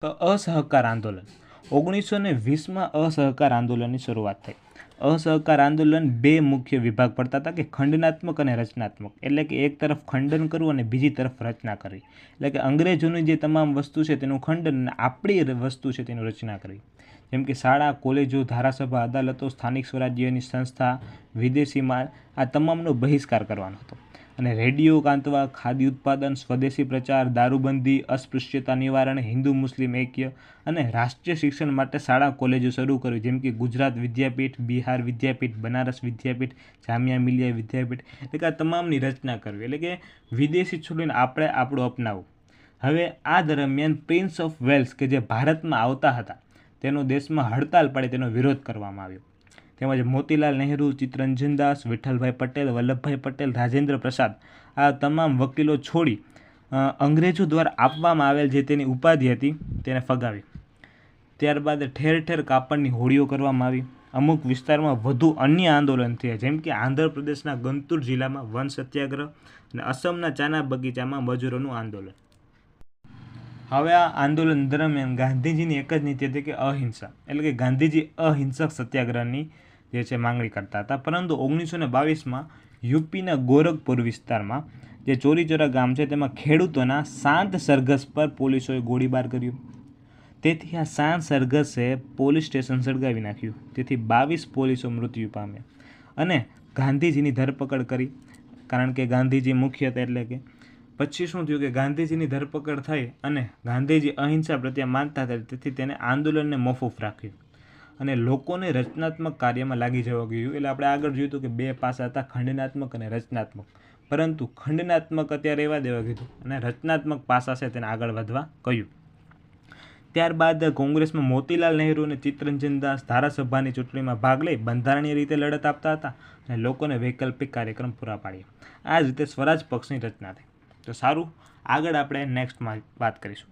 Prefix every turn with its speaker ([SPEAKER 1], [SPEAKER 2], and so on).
[SPEAKER 1] તો અસહકાર આંદોલન 1920માં અસહકાર આંદોલનની શરૂઆત થઈ. અસહકાર આંદોલન બે મુખ્ય વિભાગ પડતા હતા કે ખંડનાત્મક અને રચનાત્મક. એટલે કે એક તરફ ખંડન કરવું અને બીજી તરફ રચના કરવી. એટલે કે અંગ્રેજોની જે તમામ વસ્તુ છે તેનું ખંડન અને આપણી વસ્તુ છે તેનું રચના કરવી. જેમ કે શાળા, કોલેજો, ધારાસભા, અદાલતો, સ્થાનિક સ્વરાજ્યની સંસ્થા, વિદેશી માલ, આ તમામનો બહિષ્કાર કરવાનો હતો. અને રેડિયો કાંતવા, ખાદી ઉત્પાદન, સ્વદેશી પ્રચાર, દારૂબંધી, અસ્પૃશ્યતા નિવારણ, હિન્દુ મુસ્લિમ ઐક્ય અને રાષ્ટ્રીય શિક્ષણ માટે શાળા કોલેજો શરૂ કરવી. જેમ કે ગુજરાત વિદ્યાપીઠ, બિહાર વિદ્યાપીઠ, બનારસ વિદ્યાપીઠ, જામિયા મિલિયા વિદ્યાપીઠ. એટલે કે આ તમામની રચના કરવી. એટલે કે વિદેશી છોડીને આપણે આપણું અપનાવવું. હવે આ દરમિયાન પ્રિન્સ ઓફ વેલ્સ કે જે ભારતમાં આવતા હતા તેનો દેશમાં હડતાલ પાડી તેનો વિરોધ કરવામાં આવ્યો. તેમજ મોતીલાલ નહેરુ, ચિત્તરંજન દાસ, વિઠ્ઠલભાઈ પટેલ, વલ્લભભાઈ પટેલ, રાજેન્દ્ર પ્રસાદ આ તમામ વકીલો છોડી અંગ્રેજો દ્વારા આપવામાં આવેલ જે તેની ઉપાધિ હતી તેને ફગાવી. ત્યારબાદ ઠેર ઠેર કાપડની હોડીઓ કરવામાં આવી. અમુક વિસ્તારમાં વધુ અન્ય આંદોલન થયા, જેમ કે આંધ્રપ્રદેશના ગંતુર જિલ્લામાં વન સત્યાગ્રહ અને અસમના ચાના બગીચામાં મજૂરોનું આંદોલન. હવે આ આંદોલન દરમિયાન ગાંધીજીની એક જ નીતિ હતી કે અહિંસા. એટલે કે ગાંધીજી અહિંસક સત્યાગ્રહની જે છે માંગણી કરતા હતા. પરંતુ 1922માં યુપીના ગોરખપુર વિસ્તારમાં જે ચોરીચોરા ગામ છે તેમાં ખેડૂતોના શાંત સરઘસ પર પોલીસોએ ગોળીબાર કર્યો. તેથી આ શાંત સરઘસે પોલીસ સ્ટેશન સળગાવી નાખ્યું. તેથી 22 પોલીસો મૃત્યુ પામ્યા અને ગાંધીજીની ધરપકડ કરી. કારણ કે ગાંધીજી મુખ્ય હતા. એટલે કે પછી શું થયું કે ગાંધીજીની ધરપકડ થઈ અને ગાંધીજી અહિંસા પ્રત્યે માનતા હતા, તેથી તેને આંદોલનને મોકૂફ રાખ્યું અને લોકોને રચનાત્મક કાર્યમાં લાગી જવા ગયું. એટલે આપણે આગળ જોયું હતું કે બે પાસા હતા, ખંડનાત્મક અને રચનાત્મક. પરંતુ ખંડનાત્મક અત્યારે રહેવા દેવા કીધું અને રચનાત્મક પાસા છે તેને આગળ વધવા કહ્યું. ત્યારબાદ કોંગ્રેસમાં મોતીલાલ નહેરુ અને ચિત્તરંજન દાસ ધારાસભાની ચૂંટણીમાં ભાગ લઈ બંધારણીય રીતે લડત આપતા હતા અને લોકોને વૈકલ્પિક કાર્યક્રમ પૂરા પાડ્યા. આ જ રીતે સ્વરાજ પક્ષની રચના થઈ. તો સારું, આગળ આપણે નેક્સ્ટમાં વાત કરીશું.